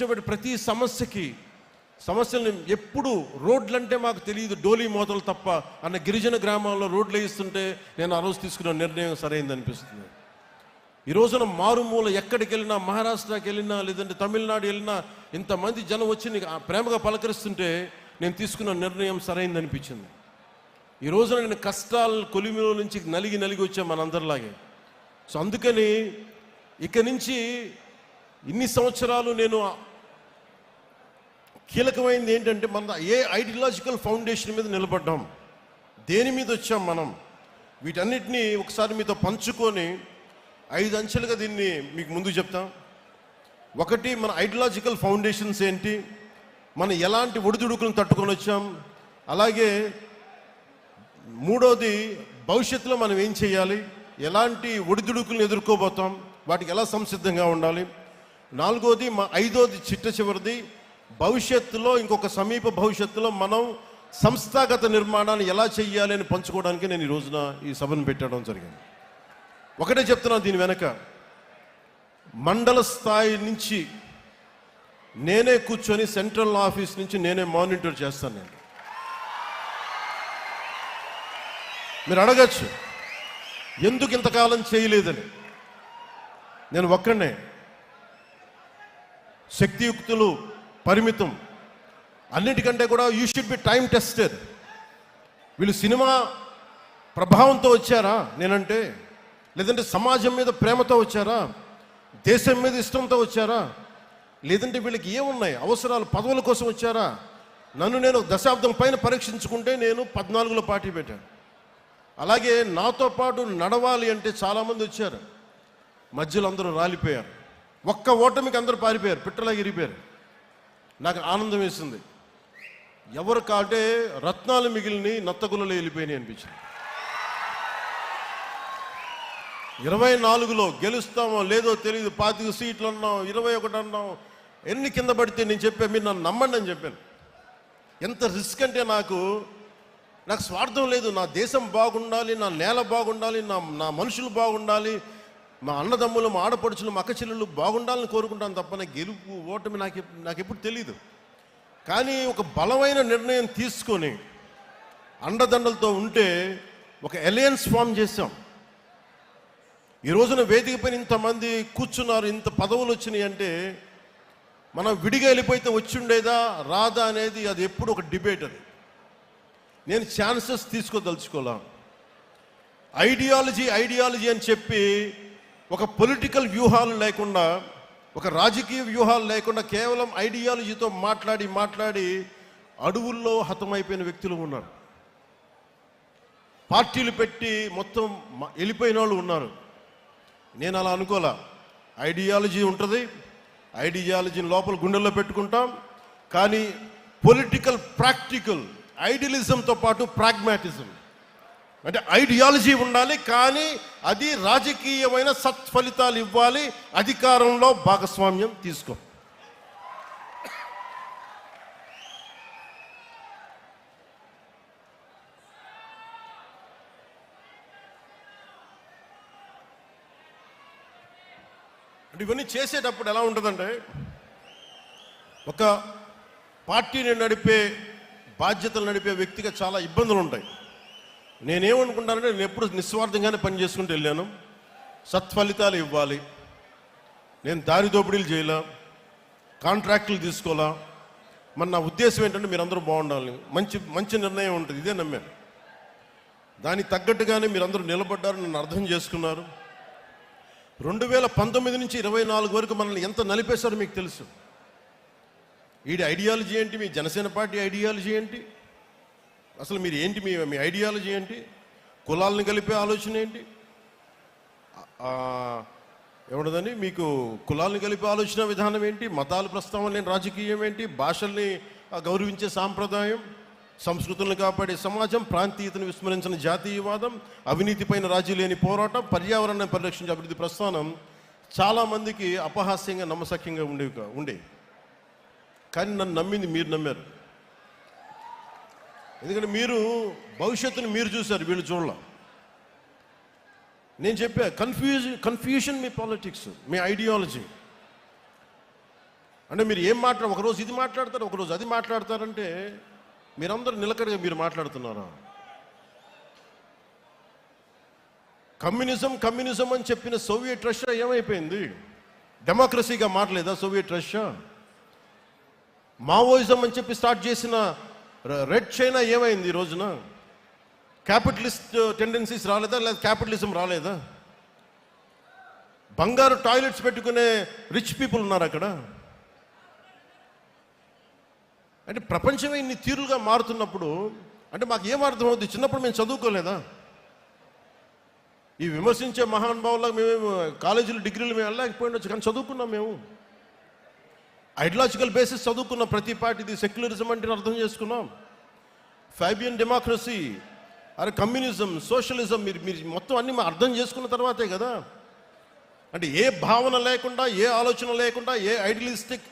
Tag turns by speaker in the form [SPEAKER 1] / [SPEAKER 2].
[SPEAKER 1] కూర్చోబెట్టి ప్రతి సమస్యలను ఎప్పుడు రోడ్లంటే మాకు తెలియదు, డోలీ మోతలు తప్ప అన్న గిరిజన గ్రామాల్లో రోడ్లు వేయిస్తుంటే నేను ఆ రోజు తీసుకున్న నిర్ణయం సరైంది అనిపిస్తుంది. ఈ రోజున మారుమూల ఎక్కడికి వెళ్ళినా, మహారాష్ట్రకి వెళ్ళినా లేదంటే తమిళనాడు వెళ్ళినా ఇంతమంది జనం వచ్చి నీకు ప్రేమగా పలకరిస్తుంటే నేను తీసుకున్న నిర్ణయం సరైంది అనిపించింది. ఈ రోజున నేను కష్టాల కొలిమిలో నుంచి నలిగి వచ్చాను మనందరిలాగే. సో అందుకని ఇక నుంచి ఇన్ని సంవత్సరాలు నేను కీలకమైనది ఏంటంటే మన ఏ ఐడియాలజికల్ ఫౌండేషన్ మీద నిలబడ్డాం, దేని మీద వచ్చాం మనం, వీటన్నిటినీ ఒకసారి మీతో పంచుకొని 5 అంచెలుగా దీన్ని మీకు ముందు చెప్తాం. ఒకటి, మన ఐడియాలజికల్ ఫౌండేషన్స్ ఏంటి, మనం ఎలాంటి ఒడిదుడుకులను తట్టుకొని వచ్చాం, అలాగే మూడోది భవిష్యత్తులో మనం ఏం చేయాలి, ఎలాంటి ఒడిదుడుకులను ఎదుర్కోబోతాం, వాటికి ఎలా సంసిద్ధంగా ఉండాలి, నాలుగోది ఐదోది చివరిది భవిష్యత్తులో ఇంకొక సమీప భవిష్యత్తులో మనం సంస్థాగత నిర్మాణాన్ని ఎలా చెయ్యాలి అని పంచుకోవడానికి నేను ఈ రోజున ఈ సభను పెట్టడం జరిగింది. ఒకటే చెప్తున్నాను, దీని వెనక మండల స్థాయి నుంచి నేనే కూర్చొని సెంట్రల్ ఆఫీస్ నుంచి నేనే మానిటర్ చేస్తాను. నేను మీరు అడగచ్చు ఎందుకు ఇంతకాలం చేయలేదని. నేను ఒక్కడనే, శక్తియుక్తులు పరిమితం, అన్నిటికంటే కూడా you should be time tested. వీళ్ళు సినిమా ప్రభావంతో వచ్చారా నేనంటే, లేదంటే సమాజం మీద ప్రేమతో వచ్చారా, దేశం మీద ఇష్టంతో వచ్చారా, లేదంటే వీళ్ళకి ఏమున్నాయి అవసరాలు, పదవుల కోసం వచ్చారా? నన్ను నేను దశాబ్దం పైన పరీక్షించుకుంటే నేను 14లో పార్టీ పెట్టాను. అలాగే నాతో పాటు నడవాలి అంటే చాలామంది వచ్చారు, మధ్యలో అందరూ రాలిపోయారు. ఒక్క ఓటమికి అందరూ పారిపోయారు, పిట్టలాగా ఇరిగిపోయారు. నాకు ఆనందం వేసింది. ఎవరు కాటే రత్నాలు మిగిలిని నత్తగులలో వెళ్ళిపోయినాయి అనిపించింది. 24లో గెలుస్తామో లేదో తెలియదు, 25 సీట్లు అన్నాం, 21 అన్నాం, ఎన్ని కింద పడితే నేను చెప్పాను, మీరు నన్ను నమ్మండి అని చెప్పాను. ఎంత రిస్క్ అంటే నాకు స్వార్థం లేదు, నా దేశం బాగుండాలి, నా నేల బాగుండాలి, నా మనుషులు బాగుండాలి, మా అన్నదమ్ములు, మా ఆడపడుచులు, మా అక్క చెల్లెళ్ళు బాగుండాలని కోరుకుంటాను తప్ప నాకు గెలుపు ఓటమి నాకెప్పుడు తెలీదు. కానీ ఒక బలమైన నిర్ణయం తీసుకొని అండదండలతో ఉంటే ఒక అలయన్స్ ఫామ్ చేశాం. ఈ రోజున వేదిక పైన ఇంతమంది కూర్చున్నారు, ఇంత పదవులు వచ్చినాయి అంటే మనం విడిగా వెళ్ళిపోతే వచ్చిండేదా రాదా అనేది అది ఎప్పుడు ఒక డిబేట్. అది నేను ఛాన్సెస్ తీసుకోదలుచుకోలే. ఐడియాలజీ అని చెప్పి ఒక పొలిటికల్ వ్యూహాలు లేకుండా, ఒక రాజకీయ వ్యూహాలు లేకుండా కేవలం ఐడియాలజీతో మాట్లాడి అడవుల్లో హతమైపోయిన వ్యక్తులు ఉన్నారు. పార్టీలు పెట్టి మొత్తం వెళ్ళిపోయిన వాళ్ళు ఉన్నారు. నేను అలా అనుకోలే. ఐడియాలజీ ఉంటుంది, ఐడియాలజీని లోపల గుండెల్లో పెట్టుకుంటాం, కానీ పొలిటికల్ ప్రాక్టికల్ ఐడియలిజంతో పాటు ప్రాగ్మాటిజం అంటే ఐడియాలజీ ఉండాలి, కానీ అది రాజకీయమైన సత్ఫలితాలు ఇవ్వాలి, అధికారంలో భాగస్వామ్యం తీసుకో. అంటే ఇవన్నీ చేసేటప్పుడు ఎలా ఉంటుందంటే, ఒక పార్టీని నడిపే బాధ్యతలు నడిపే వ్యక్తిగా చాలా ఇబ్బందులు ఉంటాయి. నేనేమనుకుంటానంటే, నేను ఎప్పుడు నిస్వార్థంగానే పనిచేసుకుంటూ వెళ్ళాను. సత్ఫలితాలు ఇవ్వాలి, నేను దారి దోపిడీలు చేయాల, కాంట్రాక్టులు తీసుకోవాలా. మరి నా ఉద్దేశం ఏంటంటే మీరందరూ బాగుండాలి, మంచి నిర్ణయం ఉంటుంది, ఇదే నమ్మాను. దానికి తగ్గట్టుగానే మీరందరూ నిలబడ్డారు, నన్ను అర్థం చేసుకున్నారు. 2019 నుంచి 24 వరకు మనల్ని ఎంత నలిపేశారో మీకు తెలుసు. వీడి ఐడియాలజీ ఏంటి, మీ జనసేన పార్టీ ఐడియాలజీ ఏంటి, అసలు మీరు ఏంటి, మీ ఐడియాలజీ ఏంటి, కులాలను కలిపే ఆలోచన ఏంటి, ఏమన్నదని మీకు కులాలను కలిపే ఆలోచన విధానం ఏంటి, మతాలు ప్రస్తావన లేని రాజకీయం ఏంటి, భాషల్ని గౌరవించే సాంప్రదాయం, సంస్కృతులను కాపాడే సమాజం, ప్రాంతీయతను విస్మరించిన జాతీయవాదం, అవినీతిపైన రాజీ లేని పోరాటం, పర్యావరణాన్ని పరిరక్షించే అభివృద్ధి ప్రస్థానం చాలామందికి అపహాస్యంగా నమ్మశక్యంగా ఉండే. కానీ నన్ను నమ్మింది మీరు నమ్మారు. ఎందుకంటే మీరు భవిష్యత్తును మీరు చూశారు, వీళ్ళు చూడాల. నేను చెప్పా, కన్ఫ్యూషన్ మీ పాలిటిక్స్, మీ ఐడియాలజీ. అంటే మీరు ఏం ఒకరోజు ఇది మాట్లాడతారు, ఒకరోజు అది మాట్లాడతారంటే మీరందరూ నిలకడగా మీరు మాట్లాడుతున్నారా? కమ్యూనిజం కమ్యూనిజం అని చెప్పిన సోవియట్ రష్యా ఏమైపోయింది? డెమోక్రసీగా మారలేదా సోవియట్ రష్యా? మావోయిజం అని చెప్పి స్టార్ట్ చేసిన రెడ్ చైనా ఏమైంది ఈ రోజున? క్యాపిటలిస్ట్ టెండెన్సీస్ రాలేదా, లేదా క్యాపిటలిజం రాలేదా? బంగారు టాయిలెట్స్ పెట్టుకునే రిచ్ పీపుల్ ఉన్నారు అక్కడ. అంటే ప్రపంచమే ఇన్ని తీరులుగా మారుతున్నప్పుడు అంటే మాకు ఏం అర్థమవుతుంది? చిన్నప్పుడు మేము చదువుకోలేదా? ఈ విమర్శించే మహానుభావులకు మేము కాలేజీలు డిగ్రీలు మేము వెళ్ళలేకపోయిండొచ్చు, కానీ చదువుకున్నాం. మేము ఐడియాలజికల్ బేసిస్ చదువుకున్నాం. ప్రతి పార్టీది సెక్యులరిజం అంటే అర్థం చేసుకున్నాం. ఫైబియన్ డెమోక్రసీ, అరే కమ్యూనిజం, సోషలిజం మీరు మొత్తం అన్ని అర్థం చేసుకున్న తర్వాతే కదా. అంటే ఏ భావన లేకుండా, ఏ ఆలోచన లేకుండా, ఏ ఐడియలిస్టిక్